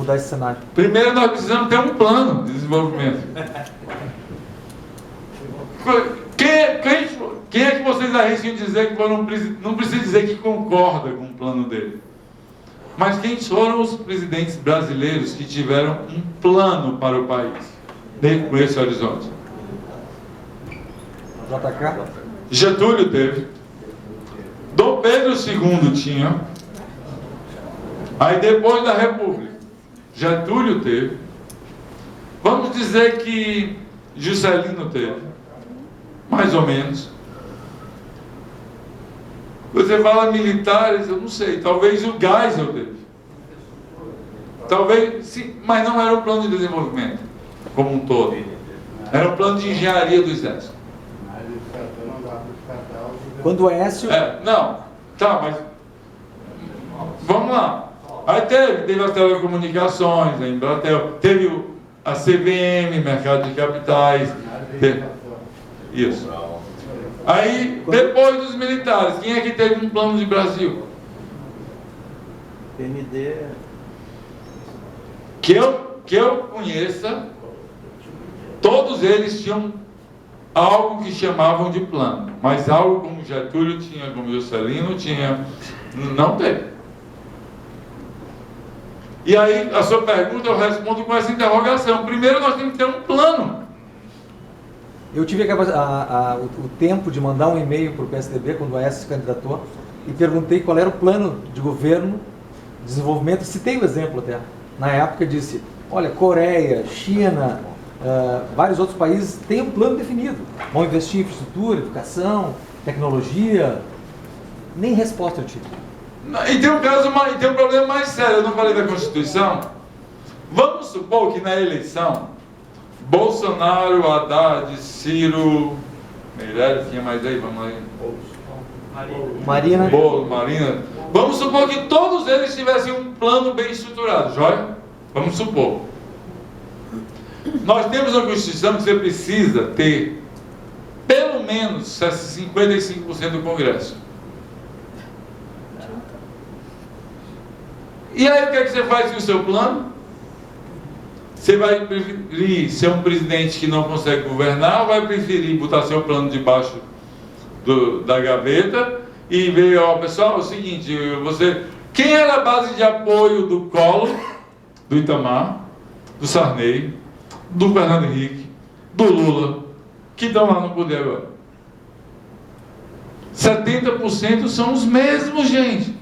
mudar esse cenário? Primeiro nós precisamos ter um plano de desenvolvimento. Quem é que vocês arriscam dizer que não precisa dizer que concorda com o plano dele? Mas quem foram os presidentes brasileiros que tiveram um plano para o país, com esse horizonte? JK? Getúlio teve. Dom Pedro II tinha. Aí depois da República, Getúlio teve. Vamos dizer que Juscelino teve. Mais ou menos. Você fala militares, eu não sei. Talvez o Geisel teve. Talvez, sim, mas não era um plano de desenvolvimento como um todo. Era um plano de engenharia do Exército. Quando o Aécio... Não, tá, mas vamos lá. Aí teve as telecomunicações, a Embratel, teve a CVM, Mercado de Capitais. Isso. Aí, depois dos militares, quem é que teve um plano de Brasil? PMD. Que eu conheça, todos eles tinham algo que chamavam de plano, mas algo como Getúlio tinha, como Juscelino tinha, não teve. E aí, a sua pergunta eu respondo com essa interrogação. Primeiro nós temos que ter um plano. Eu tive o tempo de mandar um e-mail para o PSDB, quando o Aécio se candidatou, e perguntei qual era o plano de governo, desenvolvimento, citei o exemplo até. Na época disse, olha, Coreia, China, vários outros países têm um plano definido. Vão investir em infraestrutura, educação, tecnologia. Nem resposta eu tive. E tem um problema mais sério, eu não falei da Constituição. Vamos supor que na eleição, Bolsonaro, Haddad, Ciro, Meirelles, tinha mais aí, vamos aí. Marina. Marina. Vamos supor que todos eles tivessem um plano bem estruturado, joia? Vamos supor. Nós temos uma Constituição que você precisa ter pelo menos 55% do Congresso. E aí o que é que você faz com o seu plano? Você vai preferir ser um presidente que não consegue governar, ou vai preferir botar seu plano debaixo da gaveta e ver, ó, pessoal, é o seguinte, quem era a base de apoio do Collor, do Itamar, do Sarney, do Fernando Henrique, do Lula, que estão lá no poder agora? 70% são os mesmos, gente.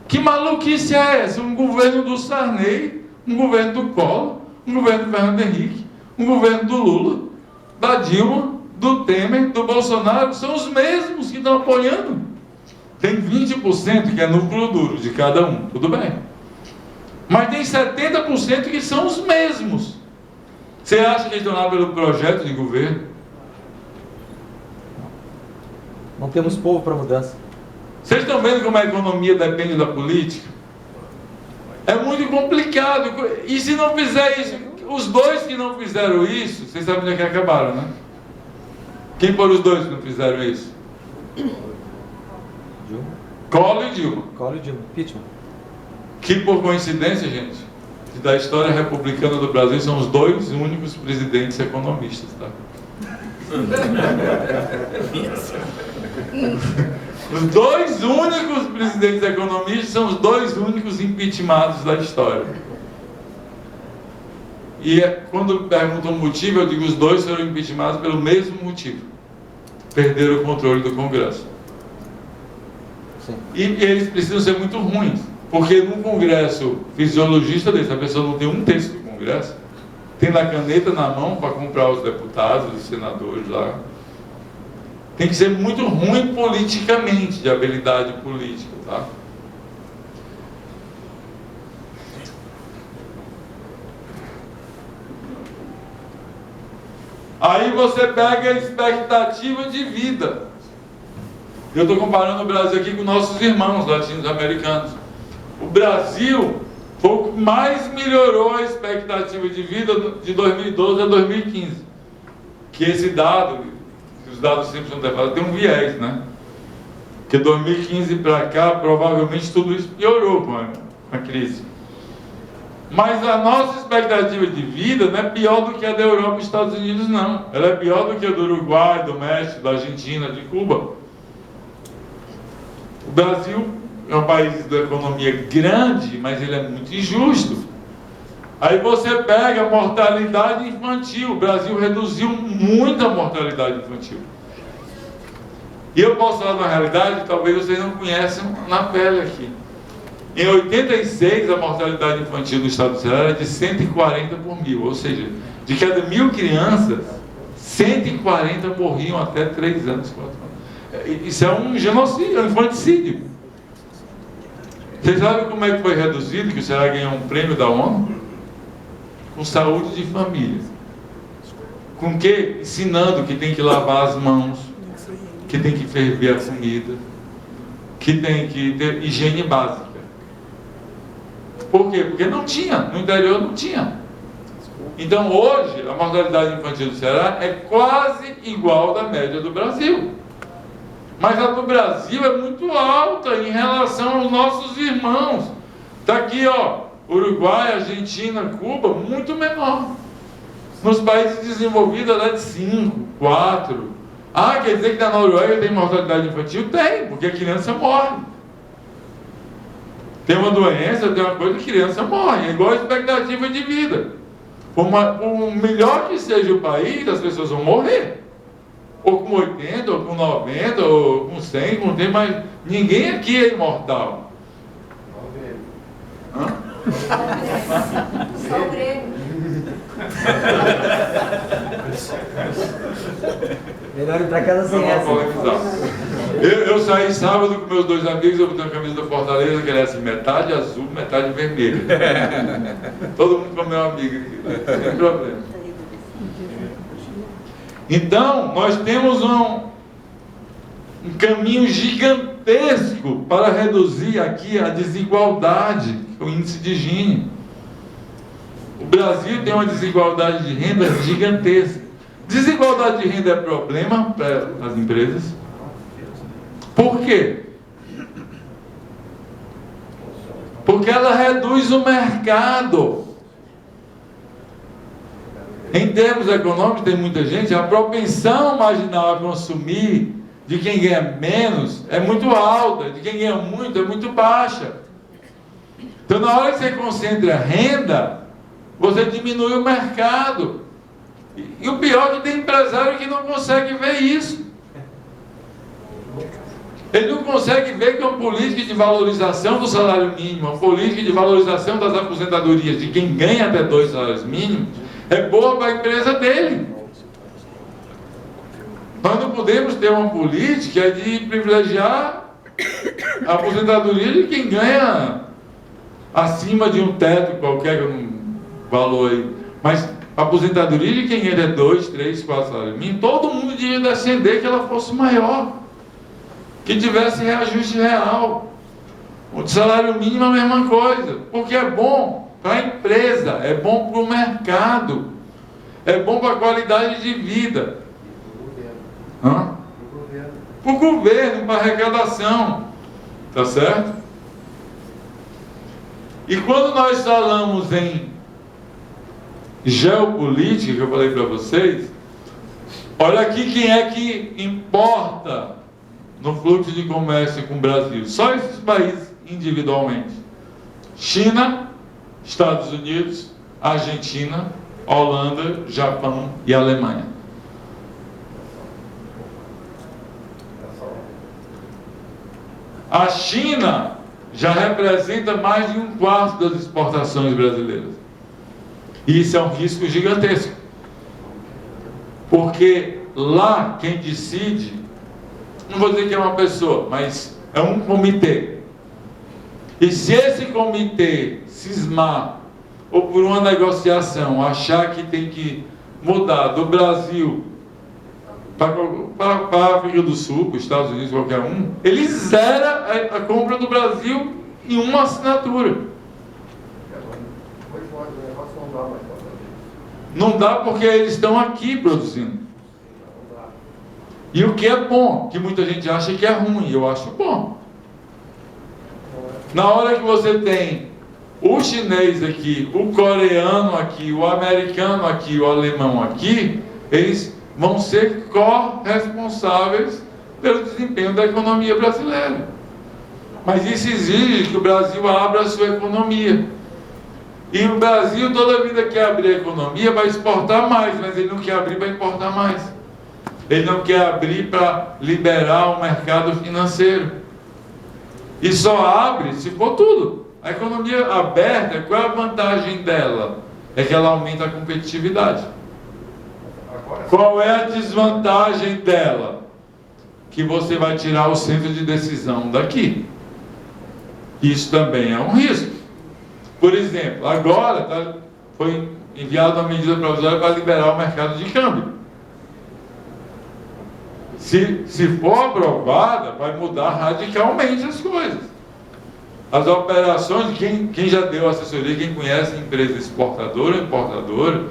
Que maluquice é essa? Um governo do Sarney, um governo do Collor, um governo do Fernando Henrique, um governo do Lula, da Dilma, do Temer, do Bolsonaro, são os mesmos que estão apoiando. Tem 20% que é núcleo duro de cada um, tudo bem. Mas tem 70% que são os mesmos. Você acha que eles estão lá pelo projeto de governo? Não temos povo para mudança. Vocês estão vendo como a economia depende da política? É muito complicado. E se não fizer isso, os dois que não fizeram isso, vocês sabem onde é que acabaram, né? Quem foram os dois que não fizeram isso? Dilma. Collor e Dilma. Collor e Dilma. Impeachment. Que por coincidência, gente, que da história republicana do Brasil são os dois únicos presidentes economistas, tá? Os dois únicos presidentes economistas são os dois únicos impeachmentados da história. E quando perguntam o motivo, eu digo os dois foram impeachmentados pelo mesmo motivo. Perderam o controle do Congresso. Sim. E eles precisam ser muito ruins, porque num Congresso fisiologista desse, a pessoa não tem um terço do Congresso, tem a caneta na mão para comprar os deputados, os senadores lá. Tem que ser muito ruim politicamente, de habilidade política, tá? Aí você pega a expectativa de vida. Eu estou comparando o Brasil aqui com nossos irmãos latino-americanos. O Brasil foi o que mais melhorou a expectativa de vida de 2012 a 2015. Que esse dado, os dados sempre são defasados, tem um viés, né? Porque 2015 para cá, provavelmente tudo isso piorou com a crise. Mas a nossa expectativa de vida não é pior do que a da Europa e Estados Unidos, não. Ela é pior do que a do Uruguai, do México, da Argentina, de Cuba. O Brasil é um país de economia grande, mas ele é muito injusto. Aí você pega a mortalidade infantil. O Brasil reduziu muito a mortalidade infantil. E eu posso falar uma realidade que talvez vocês não conheçam na pele aqui. Em 86, a mortalidade infantil no estado do Ceará era de 140 por mil. Ou seja, de cada 1.000 crianças, 140 morriam até 3 anos, 4 anos. Isso é um genocídio, é um infanticídio. Vocês sabem como é que foi reduzido, que o Ceará ganhou um prêmio da ONU? Com saúde de família. Com o quê? Ensinando que tem que lavar as mãos, que tem que ferver a comida, que tem que ter higiene básica. Por quê? Porque não tinha, no interior não tinha. Então hoje a mortalidade infantil do Ceará é quase igual da média do Brasil. Mas a do Brasil é muito alta em relação aos nossos irmãos. Está aqui, ó, Uruguai, Argentina, Cuba, muito menor. Nos países desenvolvidos ela é de 5, 4. Ah, quer dizer que na Noruega tem mortalidade infantil? Tem, porque a criança morre. Tem uma doença, tem uma coisa, a criança morre. É igual a expectativa de vida. Por melhor que seja o país, as pessoas vão morrer. Ou com 80, ou com 90, ou com 100, com 100, mas ninguém aqui é imortal. Hã? Só o Grêmio. Melhor ir pra casa sem essa. Eu saí sábado com meus 2 amigos, eu botei uma camisa da Fortaleza, que era assim, metade azul, metade vermelha. Todo mundo como meu amigo aqui, sem problema. Então, nós temos um caminho gigantesco para reduzir aqui a desigualdade, o índice de Gini. O Brasil tem uma desigualdade de renda gigantesca. Desigualdade de renda é problema para as empresas. Por quê? Porque ela reduz o mercado. Em termos econômicos, tem muita gente, a propensão marginal a consumir de quem ganha menos é muito alta, de quem ganha muito é muito baixa. Então, na hora que você concentra renda, você diminui o mercado. E o pior é que tem empresário que não consegue ver isso. Ele não consegue ver que uma política de valorização do salário mínimo, uma política de valorização das aposentadorias de quem ganha até 2 salários mínimos, é boa para a empresa dele. Nós não podemos ter uma política de privilegiar a aposentadoria de quem ganha acima de um teto qualquer, valor aí. Mas a aposentadoria de quem ganha 2, 3, 4 salários mínimos, todo mundo devia defender que ela fosse maior, que tivesse reajuste real. O salário mínimo é a mesma coisa, porque é bom para a empresa, é bom para o mercado, é bom para a qualidade de vida. Para o governo, para a arrecadação. Tá certo? E quando nós falamos em geopolítica, que eu falei para vocês, olha aqui quem é que importa no fluxo de comércio com o Brasil. Só esses países individualmente: China, Estados Unidos, Argentina, Holanda, Japão e Alemanha. A China já representa mais de 1/4 das exportações brasileiras. E isso é um risco gigantesco. Porque lá quem decide, não vou dizer que é uma pessoa, mas é um comitê. E se esse comitê cismar, ou por uma negociação, achar que tem que mudar do Brasil para a África do Sul, para os Estados Unidos, qualquer um, ele zera a compra do Brasil em uma assinatura. Não dá porque eles estão aqui produzindo. E o que é bom, que muita gente acha que é ruim, eu acho bom. Na hora que você tem o chinês aqui, o coreano aqui, o americano aqui, o alemão aqui, eles vão ser corresponsáveis pelo desempenho da economia brasileira. Mas isso exige que o Brasil abra a sua economia. E o Brasil, toda vida que abrir a economia, vai exportar mais, mas ele não quer abrir para importar mais. Ele não quer abrir para liberar o mercado financeiro. E só abre se for tudo. A economia aberta, qual é a vantagem dela? É que ela aumenta a competitividade. Qual é a desvantagem dela? Que você vai tirar o centro de decisão daqui. Isso também é um risco. Por exemplo, agora foi enviada uma medida provisória para liberar o mercado de câmbio. Se for aprovada, vai mudar radicalmente as coisas. As operações, quem já deu assessoria, quem conhece empresa exportadora ou importadora,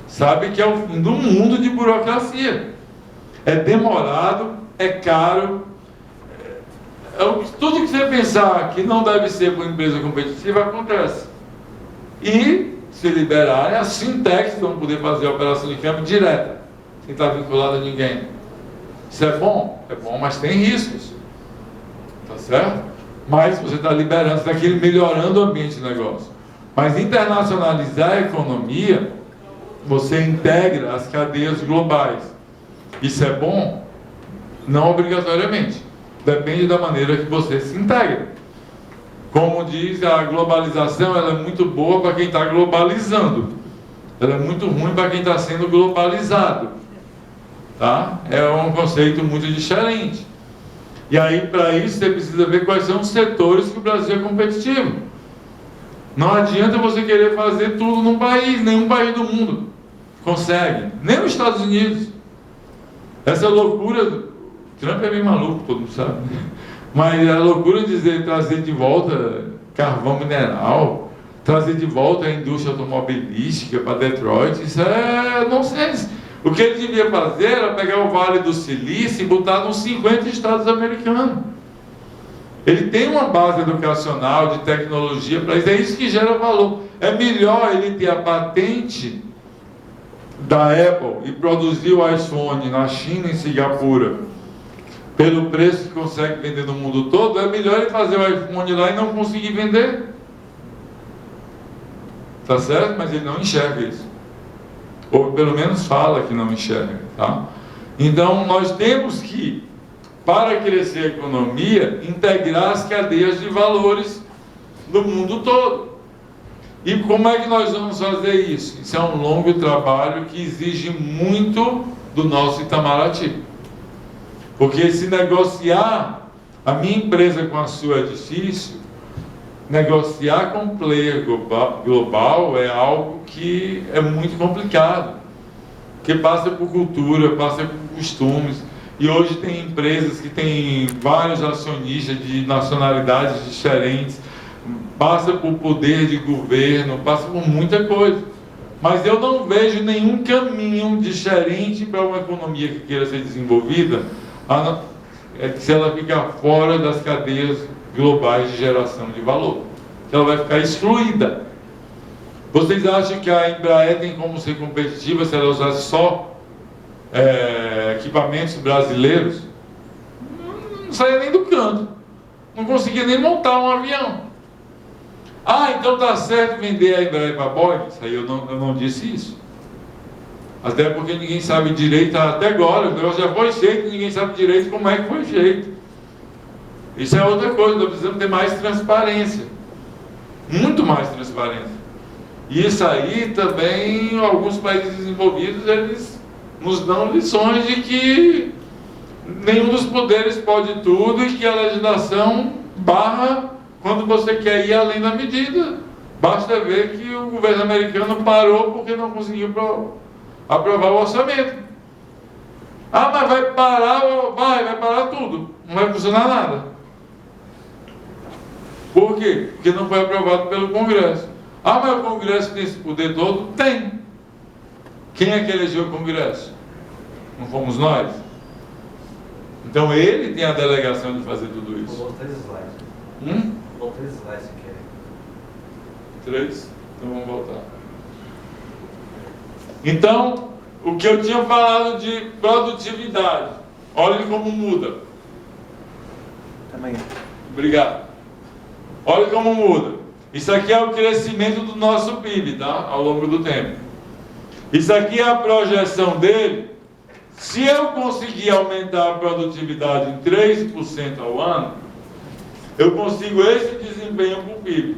sabe que é o fim do mundo de burocracia. É demorado, é caro. Tudo que você pensar que não deve ser para uma empresa competitiva, acontece. E, se liberarem, as fintechs vão poder fazer a operação de câmbio direta, sem estar vinculado a ninguém. Isso é bom? É bom, mas tem riscos. Tá certo? Mas você está liberando, você está melhorando o ambiente de negócio. Mas internacionalizar a economia, você integra as cadeias globais. Isso é bom? Não obrigatoriamente. Depende da maneira que você se integra. Como diz, a globalização ela é muito boa para quem está globalizando. Ela é muito ruim para quem está sendo globalizado. Tá? É um conceito muito diferente. E aí, para isso, você precisa ver quais são os setores que o Brasil é competitivo. Não adianta você querer fazer tudo num país, nenhum país do mundo consegue. Nem os Estados Unidos. Essa loucura... Trump é bem maluco, todo mundo sabe. Mas a loucura de trazer de volta carvão mineral, trazer de volta a indústria automobilística para Detroit, isso é nonsense. O que ele devia fazer era pegar o Vale do Silício e botar nos 50 estados americanos. Ele tem uma base educacional de tecnologia para isso, é isso que gera valor. É melhor ele ter a patente da Apple e produzir o iPhone na China, em Singapura, pelo preço que consegue vender no mundo todo, é melhor ele fazer o iPhone lá e não conseguir vender. Tá certo? Mas ele não enxerga isso. Ou pelo menos fala que não enxerga. Tá? Então nós temos que, para crescer a economia, integrar as cadeias de valores do mundo todo. E como é que nós vamos fazer isso? Isso é um longo trabalho que exige muito do nosso Itamaraty. Porque se negociar a minha empresa com a sua é difícil, negociar com um player global é algo que é muito complicado. Porque passa por cultura, passa por costumes. E hoje tem empresas que têm vários acionistas de nacionalidades diferentes, passa por poder de governo, passa por muita coisa. Mas eu não vejo nenhum caminho diferente para uma economia que queira ser desenvolvida, se ela ficar fora das cadeias globais de geração de valor. Ela vai ficar excluída. Vocês acham que a Embraer tem como ser competitiva se ela usasse só equipamentos brasileiros? Não saía nem do canto. Não conseguia nem montar um avião. Ah, então está certo vender a Embraer para a Boeing? Isso aí eu não disse isso. Até porque ninguém sabe direito até agora. O negócio já foi feito e ninguém sabe direito como é que foi feito. Isso é outra coisa. Nós precisamos ter mais transparência. Muito mais transparência. E isso aí também, alguns países desenvolvidos, eles nos dão lições de que nenhum dos poderes pode tudo e que a legislação barra quando você quer ir além da medida. Basta ver que o governo americano parou porque não conseguiu aprovar o orçamento. Ah, mas vai parar, vai parar tudo. Não vai funcionar nada. Por quê? Porque não foi aprovado pelo Congresso. Ah, mas o Congresso tem esse poder todo? Tem. Quem é que elegeu o Congresso? Não fomos nós? Então ele tem a delegação de fazer tudo isso. Pulou 3 slides. Pulou 3 slides, se quer. 3? Então vamos voltar. Então, o que eu tinha falado de produtividade, olhem como muda. Também. Obrigado. Olha como muda. Isso aqui é o crescimento do nosso PIB, tá? Ao longo do tempo. Isso aqui é a projeção dele. Se eu conseguir aumentar a produtividade em 3% ao ano, eu consigo esse desempenho para o PIB.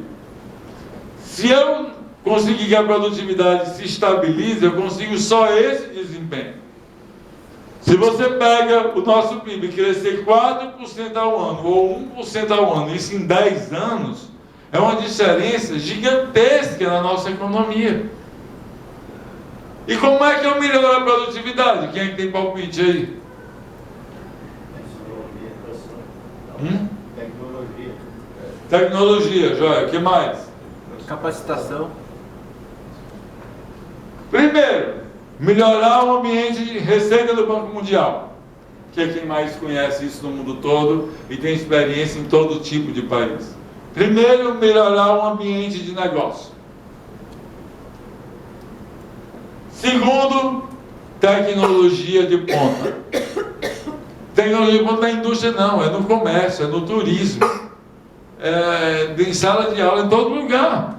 Se eu conseguir que a produtividade se estabilize, eu consigo só esse desempenho. Se você pega o nosso PIB crescer 4% ao ano ou 1% ao ano, isso em 10 anos, é uma diferença gigantesca na nossa economia. E como é que eu melhoro a produtividade? Quem é que tem palpite aí? Tecnologia, joia. O que mais? Capacitação. Primeiro, melhorar o ambiente de receita do Banco Mundial, que é quem mais conhece isso no mundo todo e tem experiência em todo tipo de país. Primeiro, melhorar o ambiente de negócio. Segundo, tecnologia de ponta. Tecnologia de ponta na indústria não, é no comércio, é no turismo, é em sala de aula, em todo lugar.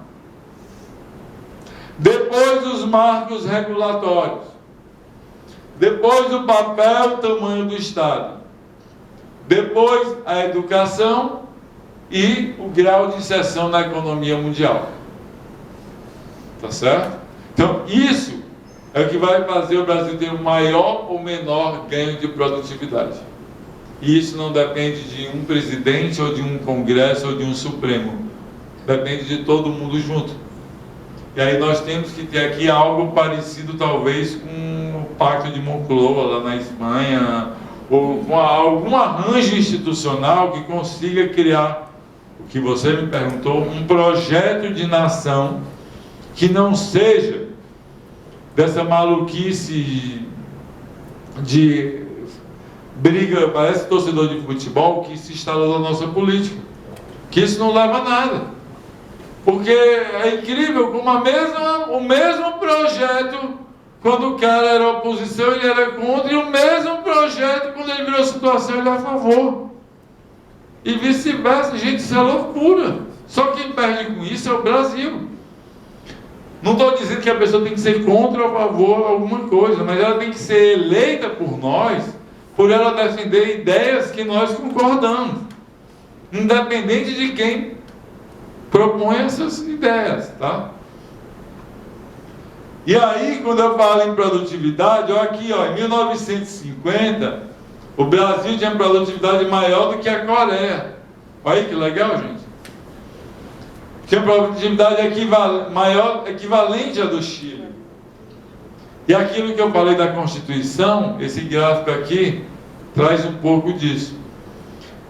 Depois os marcos regulatórios. Depois o papel e tamanho do Estado. Depois a educação e o grau de inserção na economia mundial. Tá certo? Então isso é o que vai fazer o Brasil ter o maior ou menor ganho de produtividade. E isso não depende de um presidente, ou de um congresso, ou de um supremo. Depende de todo mundo junto. E aí nós temos que ter aqui algo parecido, talvez, com o Pacto de Moncloa, lá na Espanha, ou com algum arranjo institucional que consiga criar, o que você me perguntou, um projeto de nação que não seja dessa maluquice de briga, parece torcedor de futebol, que se instalou na nossa política. Que isso não leva a nada. Porque é incrível como o mesmo projeto, quando o cara era oposição, ele era contra, e o mesmo projeto, quando ele virou situação, ele é a favor. E vice-versa. Gente, isso é loucura. Só quem perde com isso é o Brasil. Não estou dizendo que a pessoa tem que ser contra ou a favor de alguma coisa, mas ela tem que ser eleita por nós, por ela defender ideias que nós concordamos, independente de quem propõe essas ideias, tá? E aí, quando eu falo em produtividade, olha aqui, ó, em 1950, o Brasil tinha produtividade maior do que a Coreia. Olha aí que legal, gente. Tinha produtividade equivalente à do Chile. E aquilo que eu falei da Constituição, esse gráfico aqui, traz um pouco disso.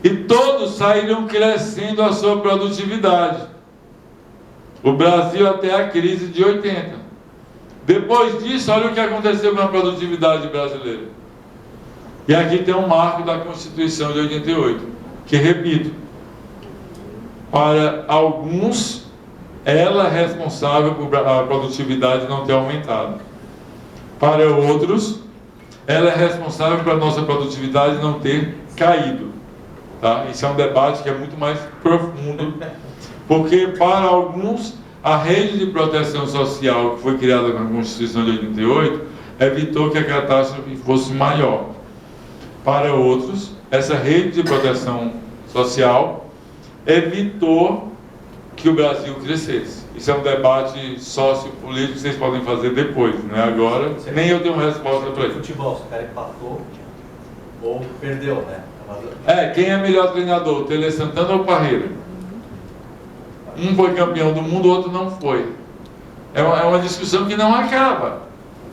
E todos saíram crescendo a sua produtividade. O Brasil até a crise de 80. Depois disso, olha o que aconteceu com a produtividade brasileira. E aqui tem um marco da Constituição de 88, que, repito, para alguns, ela é responsável por a produtividade não ter aumentado. Para outros, ela é responsável por a nossa produtividade não ter caído. Tá? Isso é um debate que é muito mais profundo, porque para alguns, a rede de proteção social que foi criada na Constituição de 88 evitou que a catástrofe fosse maior. Para outros, essa rede de proteção social evitou que o Brasil crescesse. Isso é um debate sociopolítico que vocês podem fazer depois, não é agora. Nem eu tenho resposta para isso. Futebol, se o cara empatou ou perdeu, né? Quem é melhor treinador, Tele Santana ou Parreira? Um foi campeão do mundo, o outro não foi. É uma discussão que não acaba.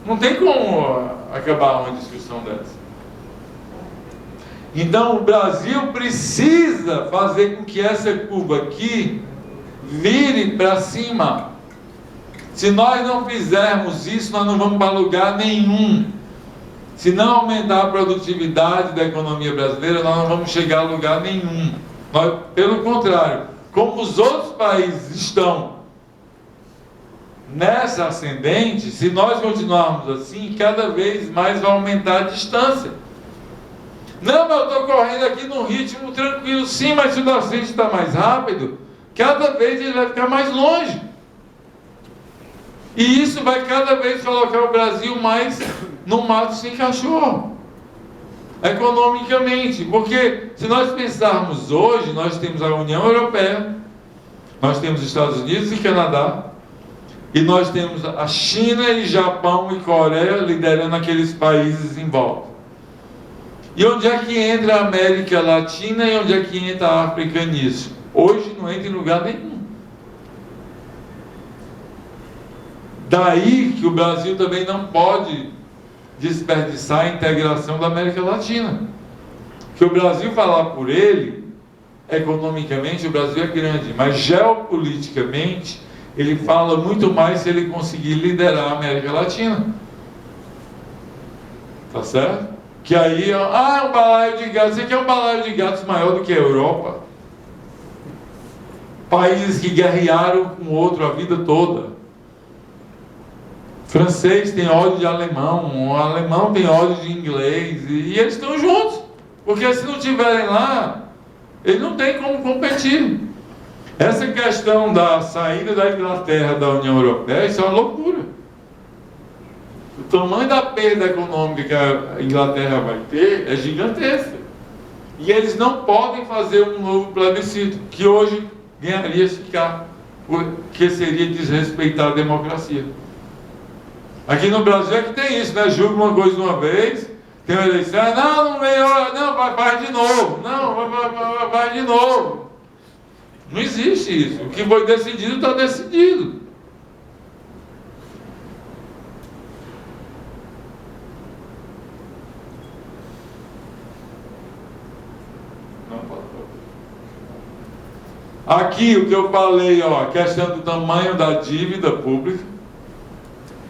Não tem como acabar uma discussão dessa. Então o Brasil precisa fazer com que essa curva aqui vire para cima. Se nós não fizermos isso, nós não vamos para lugar nenhum. Se não aumentar a produtividade da economia brasileira, nós não vamos chegar a lugar nenhum. Pelo contrário, como os outros países estão nessa ascendente, se nós continuarmos assim, cada vez mais vai aumentar a distância. Não, mas eu estou correndo aqui num ritmo tranquilo. Sim, mas se o nascente está mais rápido, cada vez ele vai ficar mais longe. E isso vai cada vez colocar o Brasil mais no mato sem cachorro, economicamente. Porque se nós pensarmos hoje, nós temos a União Europeia, nós temos os Estados Unidos e Canadá, e nós temos a China e Japão e Coreia liderando aqueles países em volta. E onde é que entra a América Latina e onde é que entra a África nisso? Hoje não entra em lugar nenhum. Daí que o Brasil também não pode desperdiçar a integração da América Latina. Que o Brasil, falar por ele, economicamente o Brasil é grande, mas geopoliticamente ele fala muito mais se ele conseguir liderar a América Latina. Tá certo? Que aí, é um balaio de gatos. Você quer um balaio de gatos maior do que a Europa? Países que guerrearam com o outro a vida toda. Francês tem ódio de alemão, o alemão tem ódio de inglês, e eles estão juntos. Porque se não estiverem lá, eles não têm como competir. Essa questão da saída da Inglaterra da União Europeia, isso é uma loucura. O tamanho da perda econômica que a Inglaterra vai ter é gigantesca. E eles não podem fazer um novo plebiscito, que hoje ganharia se ficar, porque seria desrespeitar a democracia. Aqui no Brasil é que tem isso, né? Julga uma coisa de uma vez, tem uma eleição, não melhora, não, vai de novo, não, vai de novo. Não existe isso. O que foi decidido está decidido. Aqui o que eu falei, a questão do tamanho da dívida pública.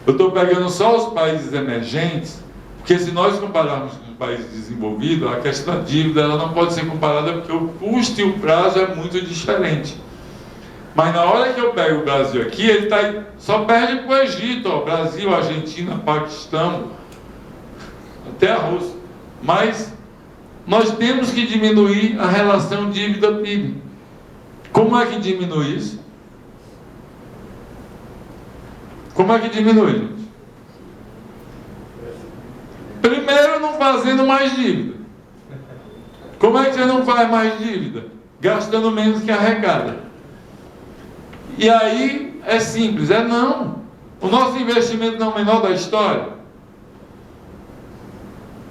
Eu estou pegando só os países emergentes, porque se nós compararmos com um país desenvolvido, a questão da dívida ela não pode ser comparada porque o custo e o prazo é muito diferente. Mas na hora que eu pego o Brasil aqui, ele só perde para o Egito, Brasil, Argentina, Paquistão, até a Rússia. Mas nós temos que diminuir a relação dívida-PIB. Como é que diminui isso? Como é que diminui, gente? Primeiro, não fazendo mais dívida. Como é que você não faz mais dívida? Gastando menos que arrecada. E aí, é simples, não. O nosso investimento não é o menor da história.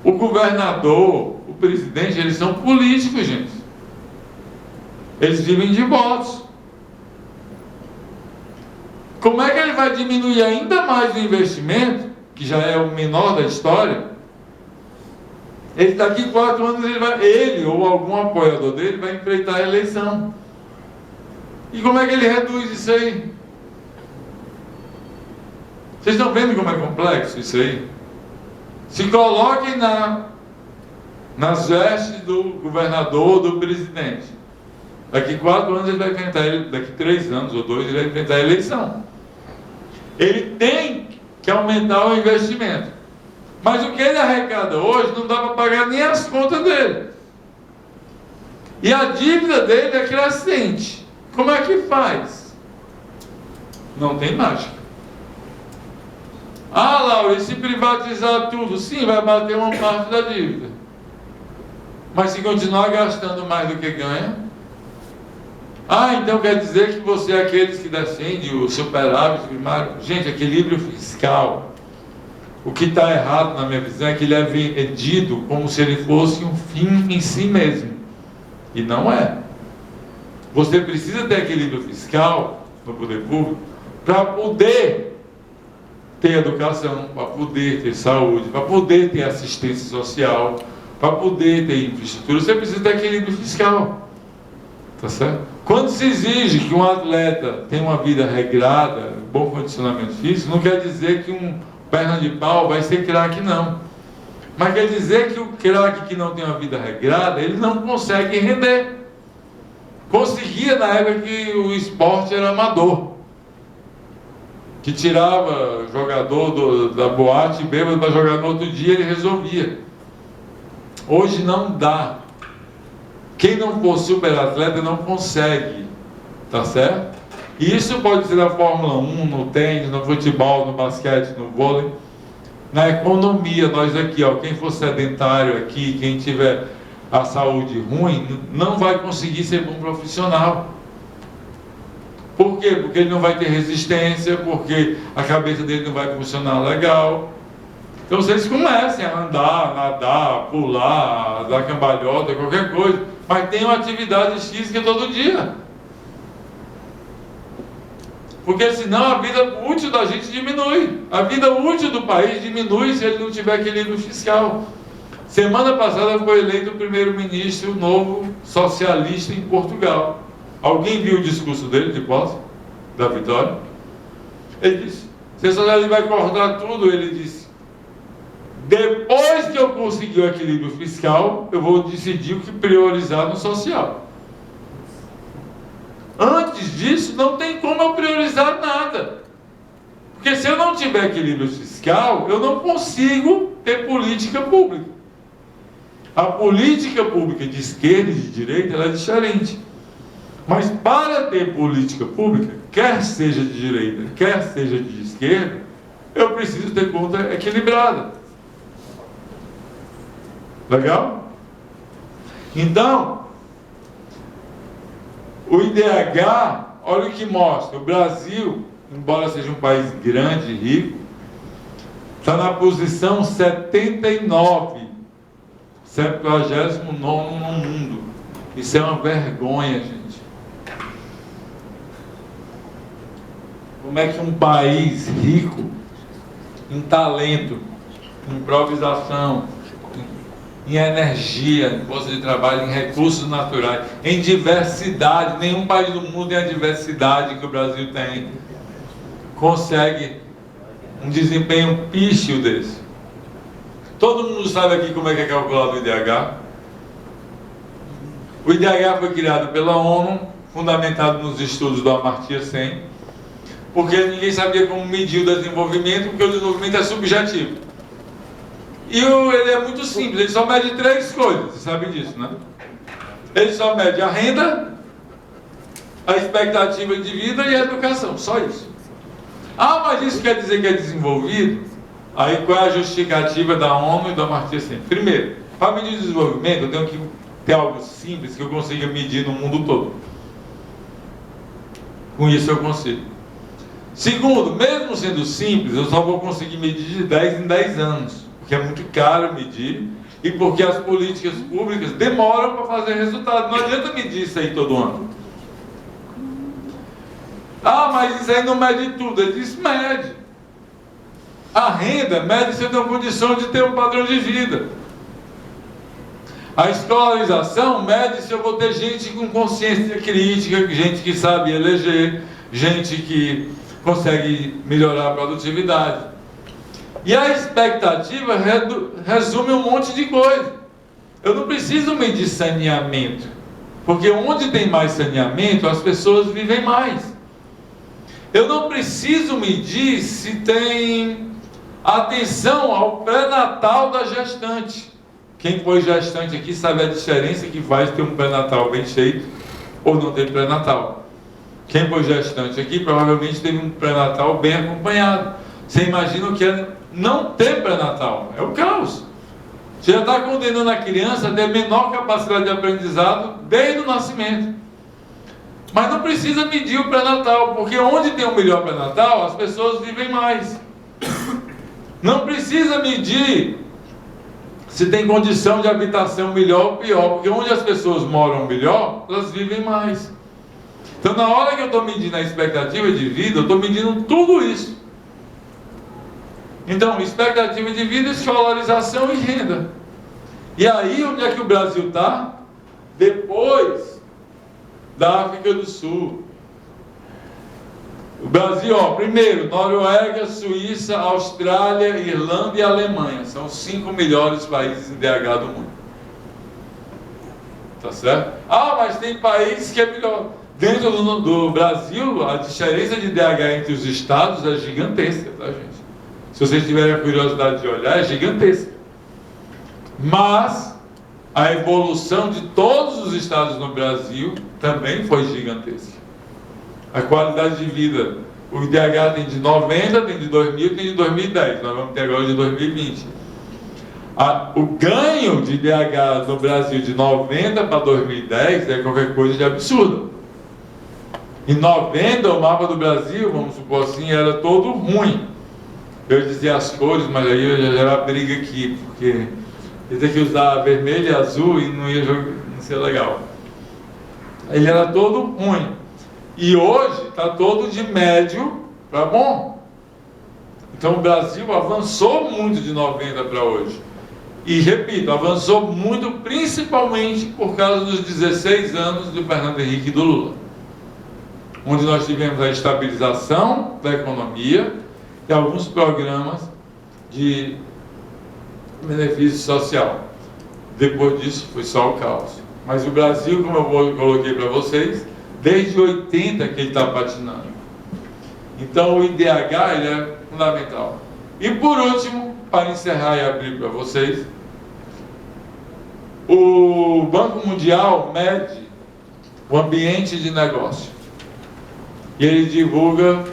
O governador, o presidente, eles são políticos, gente. Eles vivem de votos. Como é que ele vai diminuir ainda mais o investimento, que já é o menor da história? Ele está aqui 4 anos, ele ou algum apoiador dele vai enfrentar a eleição. E como é que ele reduz isso aí? Vocês estão vendo como é complexo isso aí? Se coloquem nas vestes do governador, do presidente. Daqui 4 anos ele vai enfrentar, daqui 3 anos ou 2 ele vai enfrentar a eleição. Ele tem que aumentar o investimento. Mas o que ele arrecada hoje não dá para pagar nem as contas dele. E a dívida dele é crescente. Como é que faz? Não tem mágica. Laura, e se privatizar tudo? Sim, vai bater uma parte da dívida. Mas se continuar gastando mais do que ganha? Então quer dizer que você é aqueles que defendem o superávit primário? Gente, equilíbrio fiscal. O que está errado na minha visão é que ele é vendido como se ele fosse um fim em si mesmo. E não é. Você precisa ter equilíbrio fiscal no poder público para poder ter educação, para poder ter saúde, para poder ter assistência social, para poder ter infraestrutura. Você precisa ter equilíbrio fiscal. Tá certo? Quando se exige que um atleta tenha uma vida regrada, bom condicionamento físico, não quer dizer que um perna de pau vai ser craque, não. Mas quer dizer que o craque que não tem uma vida regrada, ele não consegue render. Conseguia na época que o esporte era amador. que tirava jogador da boate bêbado para jogar no outro dia, ele resolvia. Hoje não dá. Quem não for super atleta não consegue, tá certo? E isso pode ser na Fórmula 1, no tênis, no futebol, no basquete, no vôlei. Na economia, nós aqui, ó, quem for sedentário aqui, quem tiver a saúde ruim, não vai conseguir ser bom profissional. Por quê? Porque ele não vai ter resistência, porque a cabeça dele não vai funcionar legal. Então vocês comecem a andar, nadar, pular, dar cambalhota, qualquer coisa, mas tenham atividade física todo dia. Porque senão a vida útil da gente diminui. A vida útil do país diminui se ele não tiver equilíbrio fiscal. Semana passada foi eleito o primeiro-ministro novo socialista em Portugal. Alguém viu o discurso dele de posse? Da vitória? Ele disse, se a sociedade vai cortar tudo, ele disse, depois que eu conseguir o equilíbrio fiscal, eu vou decidir o que priorizar no social. Antes disso, não tem como eu priorizar nada. Porque se eu não tiver equilíbrio fiscal, eu não consigo ter política pública. A política pública de esquerda e de direita, ela é diferente. Mas para ter política pública, quer seja de direita, quer seja de esquerda, eu preciso ter conta equilibrada. Legal? Então, o IDH, olha o que mostra. O Brasil, embora seja um país grande e rico, está na posição 79, 79º no mundo. Isso é uma vergonha, gente. Como é que um país rico em talento, em improvisação, em energia, em força de trabalho, em recursos naturais, em diversidade, nenhum país do mundo tem a diversidade que o Brasil tem, consegue um desempenho pífio desse. Todo mundo sabe aqui como é que é calculado o IDH. O IDH foi criado pela ONU, fundamentado nos estudos do Amartya Sen, porque ninguém sabia como medir o desenvolvimento, porque o desenvolvimento é subjetivo. E ele é muito simples, ele só mede 3 coisas, vocês sabem disso, né? Ele só mede a renda, a expectativa de vida e a educação, só isso. Ah, mas isso quer dizer que é desenvolvido? Aí qual é a justificativa da ONU e do Amartya Sen? Primeiro, para medir o desenvolvimento, eu tenho que ter algo simples que eu consiga medir no mundo todo. Com isso eu consigo. Segundo, mesmo sendo simples, eu só vou conseguir medir de 10 em 10 anos, porque é muito caro medir e porque as políticas públicas demoram para fazer resultado. Não adianta medir isso aí todo ano. Ah, mas isso aí não mede tudo. Ele diz, mede. A renda mede se eu tenho condição de ter um padrão de vida. A escolarização mede se eu vou ter gente com consciência crítica, gente que sabe eleger, gente que consegue melhorar a produtividade. E a expectativa resume um monte de coisa. Eu não preciso medir saneamento, porque onde tem mais saneamento, as pessoas vivem mais. Eu não preciso medir se tem atenção ao pré-natal da gestante. Quem foi gestante aqui sabe a diferença que faz ter um pré-natal bem feito ou não ter pré-natal. Quem foi gestante aqui provavelmente teve um pré-natal bem acompanhado. Você imagina o que é não ter pré-natal? É o caos. Você já está condenando a criança a ter menor capacidade de aprendizado desde o nascimento. Mas não precisa medir o pré-natal, porque onde tem um melhor pré-natal, as pessoas vivem mais. Não precisa medir se tem condição de habitação melhor ou pior, porque onde as pessoas moram melhor, elas vivem mais. Então, na hora que eu estou medindo a expectativa de vida, eu estou medindo tudo isso. Então, expectativa de vida, escolarização e renda. E aí, onde é que o Brasil está? Depois da África do Sul. O Brasil, ó, primeiro, Noruega, Suíça, Austrália, Irlanda e Alemanha. São os 5 melhores países em DH do mundo. Tá certo? Ah, mas tem países que é melhor. Dentro do Brasil, a diferença de DH entre os estados é gigantesca, tá, gente? Se vocês tiverem a curiosidade de olhar, é gigantesca. Mas a evolução de todos os estados no Brasil também foi gigantesca. A qualidade de vida, o IDH tem de 90, tem de 2000, tem de 2010. Nós vamos ter agora de 2020. O ganho de IDH no Brasil de 90 para 2010 é qualquer coisa de absurdo. Em 90, o mapa do Brasil, vamos supor assim, era todo ruim. Eu dizia as cores, mas aí eu já gerar briga aqui, porque ia ter que usar vermelho e azul e não ia ser legal. Ele era todo ruim. E hoje está todo de médio para bom. Então o Brasil avançou muito de 90 para hoje. E repito, avançou muito principalmente por causa dos 16 anos do Fernando Henrique e do Lula, onde nós tivemos a estabilização da economia e alguns programas de benefício social. Depois disso foi só o caos. Mas o Brasil, como eu coloquei para vocês, desde 80 que ele está patinando. Então o IDH ele é fundamental. E por último, para encerrar e abrir para vocês, o Banco Mundial mede o ambiente de negócio. E ele divulga o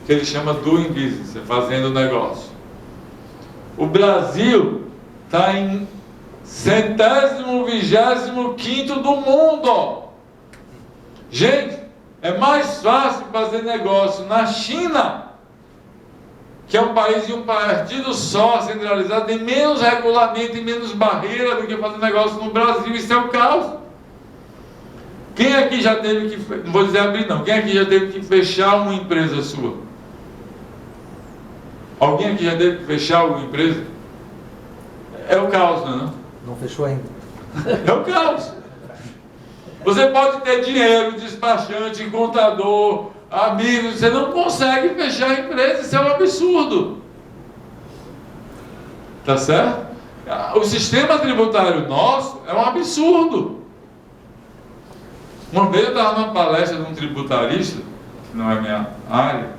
que ele chama Doing Business, fazendo negócio. O Brasil está em 125º do mundo. Gente, é mais fácil fazer negócio na China, que é um país de um partido só, centralizado, tem menos regulamento e menos barreira do que fazer negócio no Brasil. Isso é o caos. Quem aqui já teve que, não vou dizer abrir não, quem aqui já teve que fechar uma empresa sua? Alguém aqui já teve que fechar alguma empresa? É o caos, não é? Não fechou ainda. É o caos. Você pode ter dinheiro, despachante, contador, amigos, você não consegue fechar a empresa, isso é um absurdo. Tá certo? O sistema tributário nosso é um absurdo. Uma vez eu estava numa palestra de um tributarista, que não é minha área,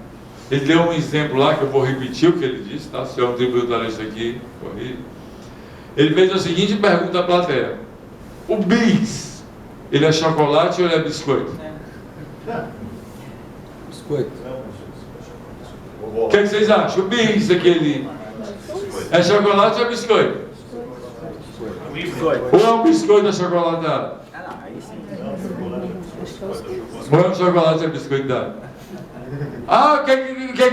ele deu um exemplo lá, que eu vou repetir o que ele disse, tá? Se é um tributarista aqui, corrige. Ele fez a seguinte pergunta à plateia: o bis, ele é chocolate ou ele é biscoito? Biscoito. O que vocês acham? O bis, aquele, é chocolate ou é biscoito? Biscoito. Ou é um biscoito achocolatado? Aí sim. Ou é um chocolate biscoitado? Ah, o que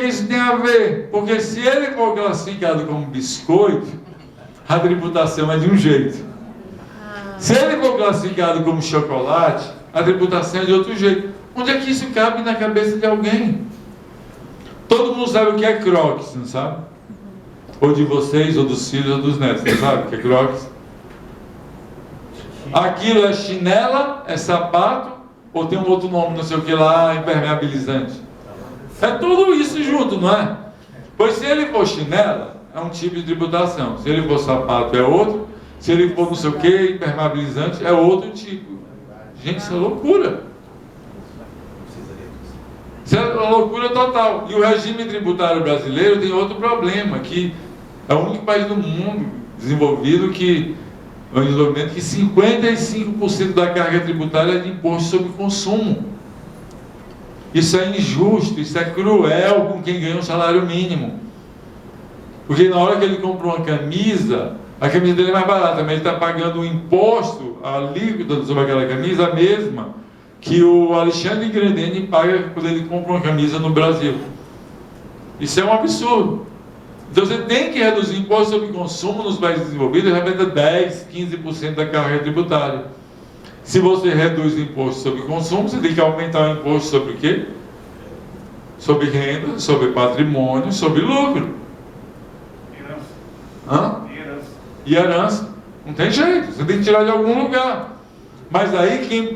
isso tem a ver? Porque se ele for classificado como biscoito, a tributação é de um jeito. Se ele for classificado como chocolate, a tributação é de outro jeito. Onde é que isso cabe na cabeça de alguém? Todo mundo sabe o que é Crocs, não sabe? Ou de vocês, ou dos filhos, ou dos netos, não sabe o que é Crocs? Aquilo é chinela, é sapato, ou tem um outro nome, não sei o que lá, impermeabilizante. É tudo isso junto, não é? Pois se ele for chinela, é um tipo de tributação. Se ele for sapato, é outro. Se ele for não sei o que, impermeabilizante, é outro tipo. Gente, isso é loucura. Isso é uma loucura total. E o regime tributário brasileiro tem outro problema, que é o único país do mundo desenvolvido que 55% da carga tributária é de imposto sobre consumo. Isso é injusto, isso é cruel com quem ganha um salário mínimo. Porque na hora que ele compra uma camisa, a camisa dele é mais barata, mas ele está pagando um imposto, a alíquota sobre aquela camisa, a mesma que o Alexandre Grandene paga quando ele compra uma camisa no Brasil. Isso é um absurdo. Então você tem que reduzir o imposto sobre consumo nos países desenvolvidos, representa 10, 15% da carga tributária. Se você reduz o imposto sobre consumo, você tem que aumentar o imposto sobre o quê? Sobre renda, sobre patrimônio, sobre lucro. Hã? E herança. Não tem jeito, você tem que tirar de algum lugar. Mas aí quem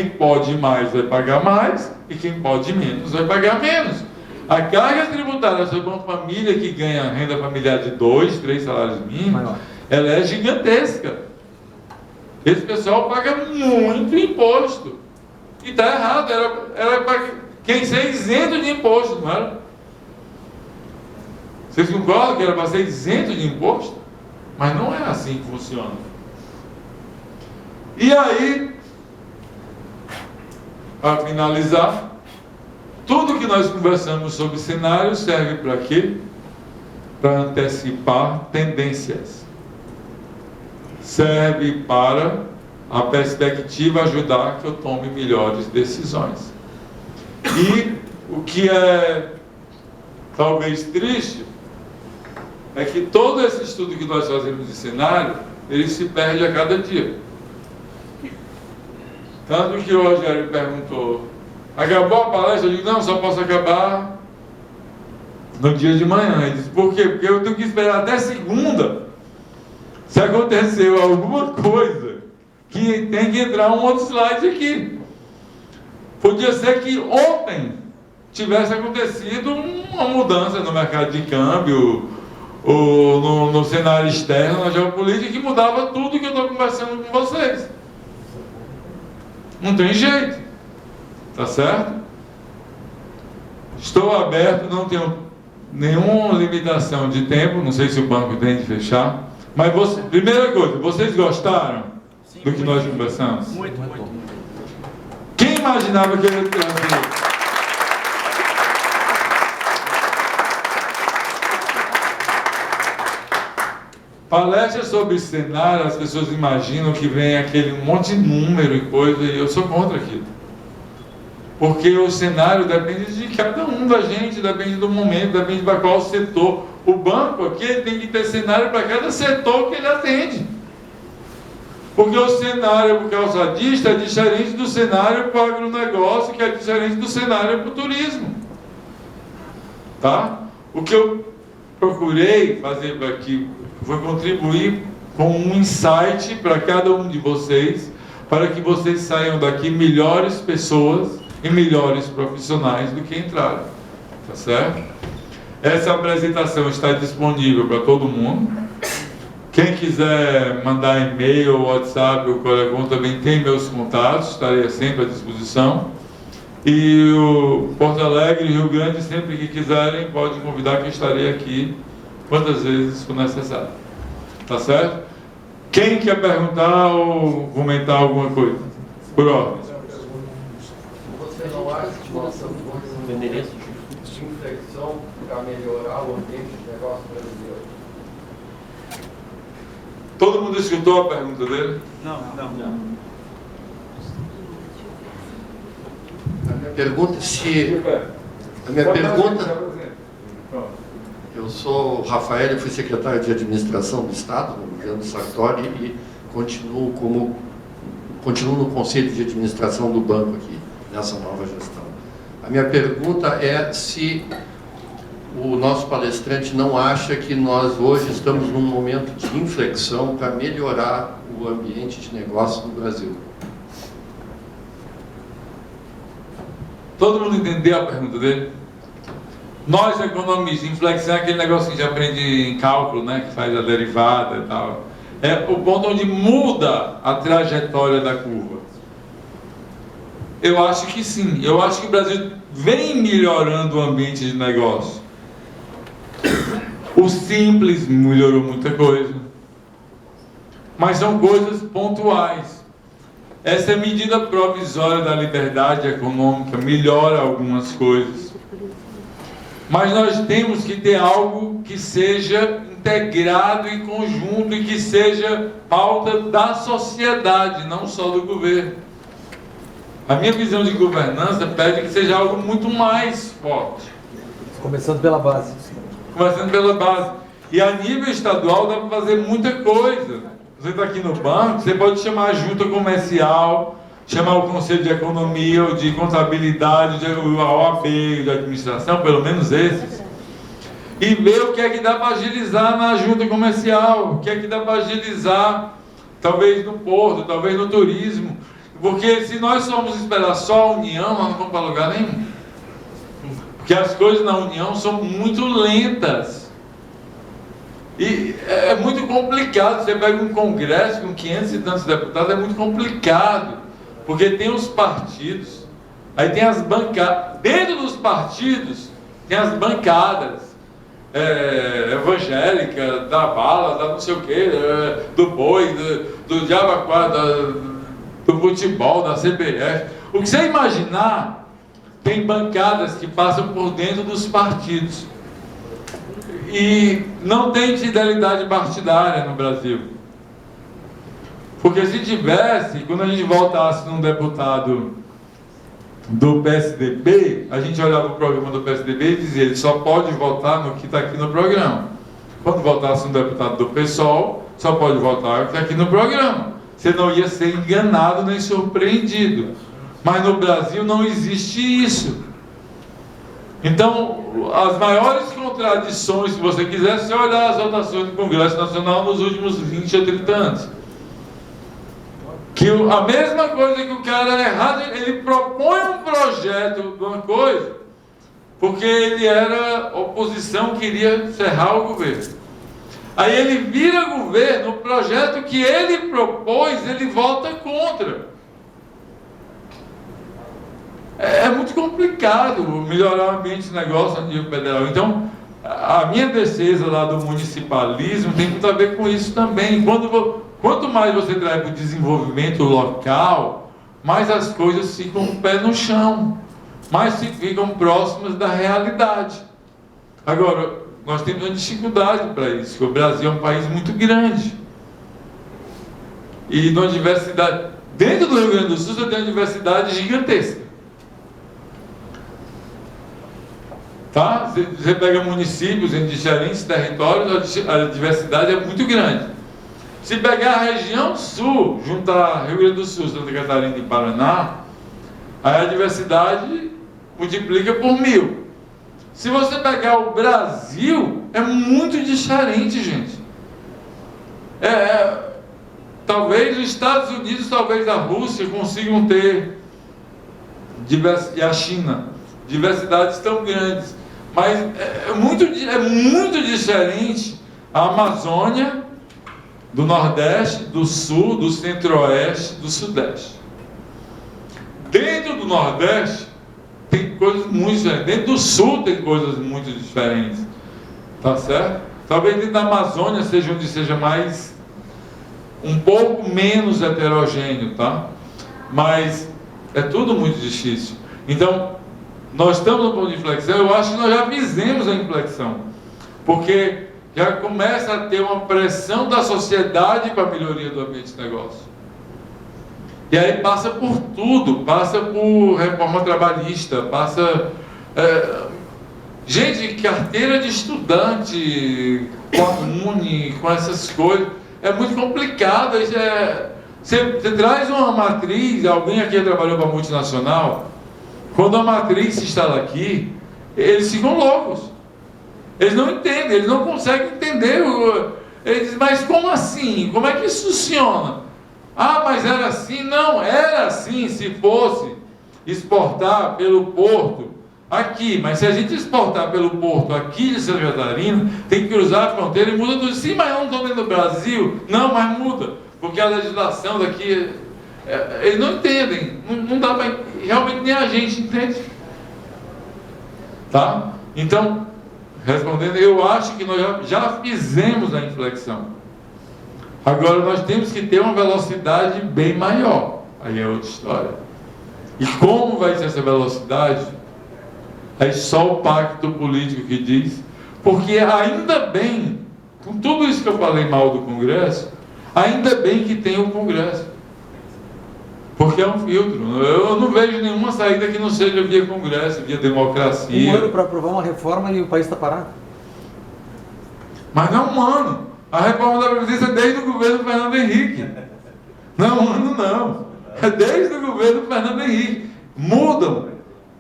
pode mais vai pagar mais, e quem pode menos vai pagar menos. A carga tributária sobre uma família que ganha renda familiar de 2, 3 salários mínimos, ela é gigantesca. Esse pessoal paga muito imposto. E está errado, era para quem ser isento de imposto, não era? Vocês concordam que era para ser isento de imposto? Mas não é assim que funciona. E aí, para finalizar, tudo que nós conversamos sobre cenário serve para quê? Para antecipar tendências. Serve para a perspectiva ajudar que eu tome melhores decisões. E o que é talvez triste é que todo esse estudo que nós fazemos de cenário, ele se perde a cada dia. Tanto que o Rogério perguntou, acabou a palestra? Eu digo, não, só posso acabar no dia de manhã. Ele disse, por quê? Porque eu tenho que esperar até segunda. Se aconteceu alguma coisa, que tem que entrar um outro slide aqui. Podia ser que ontem tivesse acontecido uma mudança no mercado de câmbio, ou no cenário externo, na geopolítica, que mudava tudo que eu estou conversando com vocês. Não tem jeito. Tá certo? Estou aberto, não tenho nenhuma limitação de tempo, não sei se o banco tem de fechar. Mas, primeira coisa, vocês gostaram do que nós conversamos? Muito. Quem imaginava que eu ia ter palestra sobre cenário? As pessoas imaginam que vem aquele monte de número e coisa, e eu sou contra aquilo. Porque o cenário depende de cada um da gente, depende do momento, depende para qual setor. O banco aqui ele tem que ter cenário para cada setor que ele atende. Porque o cenário para o calçadista é diferente do cenário para o agronegócio, que é diferente do cenário para o turismo. Tá? O que eu procurei fazer aqui foi contribuir com um insight para cada um de vocês, para que vocês saiam daqui melhores pessoas e melhores profissionais do que entraram. Tá certo? Essa apresentação está disponível para todo mundo. Quem quiser mandar e-mail, WhatsApp ou qualquer coisa, também tem meus contatos, estarei sempre à disposição. E o Porto Alegre e Rio Grande, sempre que quiserem, pode convidar que eu estarei aqui quantas vezes for necessário. Tá certo? Quem quer perguntar ou comentar alguma coisa? Por ordem. Você não acha que nós estamos de inflexão para melhorar o ambiente de negócio brasileiro? Todo mundo escutou a pergunta dele? Não. A minha pergunta é se... A minha pergunta... Eu sou o Rafael, eu fui secretário de administração do Estado, no governo Sartori, e continuo no conselho de administração do banco aqui, nessa nova gestão. A minha pergunta é se o nosso palestrante não acha que nós hoje estamos num momento de inflexão para melhorar o ambiente de negócio do Brasil. Todo mundo entendeu a pergunta dele? Nós, economistas, inflexão é aquele negócio que a gente aprende em cálculo, né? Que faz a derivada e tal. É o ponto onde muda a trajetória da curva. Eu acho que sim. Eu acho que o Brasil vem melhorando o ambiente de negócio. O Simples melhorou muita coisa. Mas são coisas pontuais. Essa medida provisória da liberdade econômica melhora algumas coisas. Mas nós temos que ter algo que seja integrado em conjunto e que seja pauta da sociedade, não só do governo. A minha visão de governança pede que seja algo muito mais forte. Começando pela base. Começando pela base. E a nível estadual dá para fazer muita coisa. Você está aqui no banco, você pode chamar a junta comercial, chamar o Conselho de Economia, ou de Contabilidade, a OAB, de Administração, pelo menos esses, e ver o que é que dá para agilizar na junta comercial, o que é que dá para agilizar, talvez no porto, talvez no turismo, porque se nós formos esperar só a União, nós não vamos para lugar nenhum. Porque as coisas na União são muito lentas. E é muito complicado. Você pega um congresso com 500 e tantos deputados, é muito complicado. Porque tem os partidos, aí tem as bancadas, dentro dos partidos tem as bancadas, evangélica, da bala, da não sei o que, do boi, do Jabaquara, do futebol, da CBF. O que você imaginar, tem bancadas que passam por dentro dos partidos. E não tem fidelidade partidária no Brasil. Porque se tivesse, quando a gente votasse num deputado do PSDB, a gente olhava o programa do PSDB e dizia, ele só pode votar no que está aqui no programa. Quando votasse um deputado do PSOL, só pode votar no que está aqui no programa. Você não ia ser enganado nem surpreendido. Mas no Brasil não existe isso. Então, as maiores contradições, se você quiser, se olhar as votações do Congresso Nacional nos últimos 20 ou 30 anos. Que a mesma coisa que o cara é errado, ele propõe um projeto de uma coisa, porque ele era oposição, queria cerrar o governo. Aí ele vira governo, o projeto que ele propôs, ele vota contra. É muito complicado melhorar o ambiente de negócio a nível federal. Então, a minha defesa lá do municipalismo tem muito a ver com isso também. Quanto mais você traz para o desenvolvimento local, mais as coisas ficam com o pé no chão, mais ficam próximas da realidade. Agora, nós temos uma dificuldade para isso, porque o Brasil é um país muito grande. E numa diversidade... Dentro do Rio Grande do Sul, você tem uma diversidade gigantesca. Tá? Você pega municípios em diferentes territórios, a diversidade é muito grande. Se pegar a região sul, juntar Rio Grande do Sul, Santa Catarina e Paraná, aí a diversidade multiplica por 1000. Se você pegar o Brasil, é muito diferente, gente. Talvez os Estados Unidos, talvez a Rússia consigam ter, e a China, diversidades tão grandes. Mas é muito diferente a Amazônia, do Nordeste, do Sul, do Centro-Oeste, do Sudeste. Dentro do Nordeste tem coisas muito diferentes. Dentro do Sul tem coisas muito diferentes. Tá certo? Talvez dentro da Amazônia seja onde seja mais, um pouco menos heterogêneo, tá? Mas é tudo muito difícil. Então, nós estamos no ponto de inflexão. Eu acho que nós já fizemos a inflexão, porque já começa a ter uma pressão da sociedade para a melhoria do ambiente de negócio. E aí passa por tudo, passa por reforma trabalhista, passa... gente, carteira de estudante, com a Uni, com essas coisas, é muito complicado. Você traz uma matriz, alguém aqui trabalhou para a multinacional, quando a matriz se instala aqui, eles ficam loucos. Eles não entendem, eles não conseguem entender. Eles dizem, mas como assim? Como é que isso funciona? Ah, mas era assim? Não, era assim se fosse exportar pelo porto aqui. Mas se a gente exportar pelo porto aqui de Santa Catarina, tem que cruzar a fronteira e muda tudo. Sim, mas eu não estou dentro do Brasil. Não, mas muda, porque a legislação daqui... eles não entendem. Não dá para... Realmente nem a gente entende. Tá? Então... Respondendo, eu acho que nós já fizemos a inflexão. Agora nós temos que ter uma velocidade bem maior. Aí é outra história. E como vai ser essa velocidade? É só o pacto político que diz. Porque ainda bem, com tudo isso que eu falei mal do Congresso, ainda bem que tem o Congresso. Porque é um filtro. Eu não vejo nenhuma saída que não seja via Congresso, via democracia. Um ano para aprovar uma reforma e o país está parado. Mas não é um ano. A reforma da Previdência é desde o governo Fernando Henrique. Não é um ano, não. É desde o governo Fernando Henrique. Mudam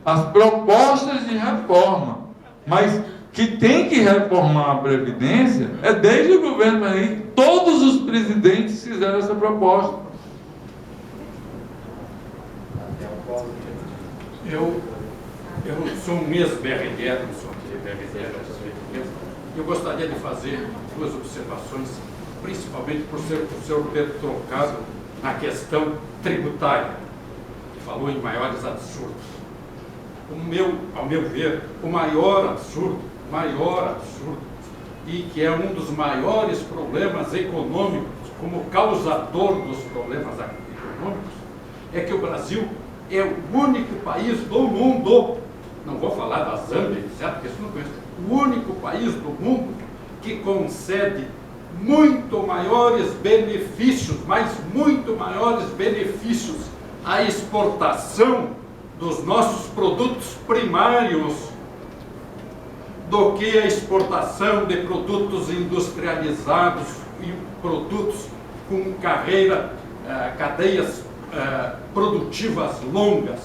as propostas de reforma. Mas que tem que reformar a Previdência é desde o governo Fernando Henrique. Todos os presidentes fizeram essa proposta. Eu sou um ex-BRDR, não sou aquele BRDR, eu gostaria de fazer 2 observações, principalmente por o senhor ter trocado na questão tributária. falou em maiores absurdos. Ao meu ver, o maior absurdo, e que é um dos maiores problemas econômicos, como causador dos problemas econômicos, é que o Brasil é o único país do mundo, não vou falar da Zâmbia, certo? Porque isso não conheço, o único país do mundo que concede muito maiores benefícios, mas muito maiores benefícios à exportação dos nossos produtos primários do que a exportação de produtos industrializados e produtos com cadeias produtivas longas.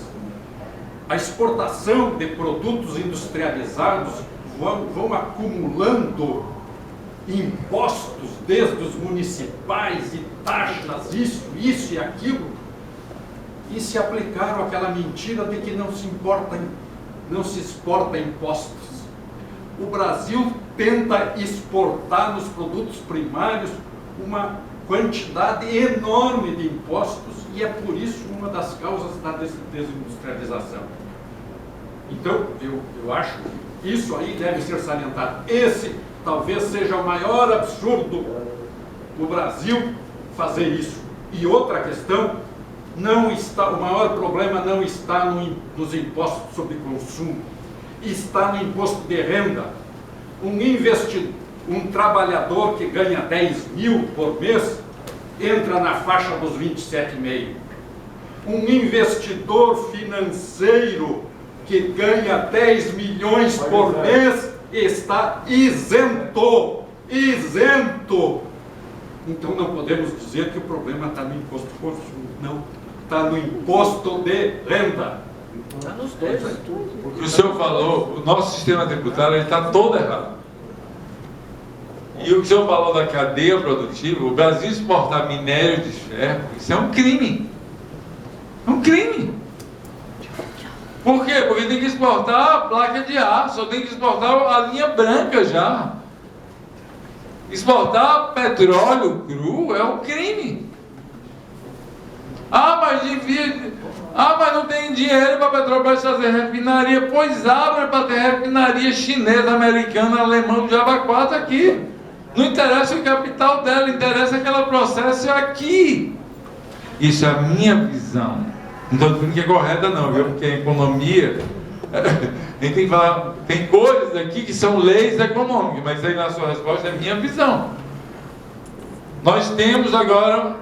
A exportação de produtos industrializados vão acumulando impostos, desde os municipais e taxas, isso e aquilo, e se aplicaram aquela mentira de que não se exporta impostos. O Brasil tenta exportar nos produtos primários uma quantidade enorme de impostos, e é por isso uma das causas da desindustrialização. Então, eu acho que isso aí deve ser salientado. Esse talvez seja o maior absurdo do Brasil fazer isso. E outra questão, o maior problema não está nos impostos sobre consumo, está no imposto de renda. Um trabalhador que ganha 10 mil por mês entra na faixa dos 27,5. Um investidor financeiro que ganha 10 milhões por mês está isento. Então não podemos dizer que o problema está no imposto de consumo, não. Está no imposto de renda. Está nos dois. O que o senhor falou, o nosso sistema tributário está todo errado. E o que o senhor falou da cadeia produtiva, o Brasil exportar minério de ferro, isso é um crime. É um crime. Por quê? Porque tem que exportar a placa de aço, tem que exportar a linha branca já. Exportar petróleo cru é um crime. Mas não tem dinheiro para a Petrobras fazer refinaria. Pois abre para ter refinaria chinesa, americana, alemã, Java 4 aqui. Não interessa o capital dela, interessa que ela processe aqui. Isso é a minha visão. Não estou dizendo que é correta não, viu? Porque a economia, a gente tem que falar, tem coisas aqui que são leis econômicas, mas aí na sua resposta é minha visão. Nós temos agora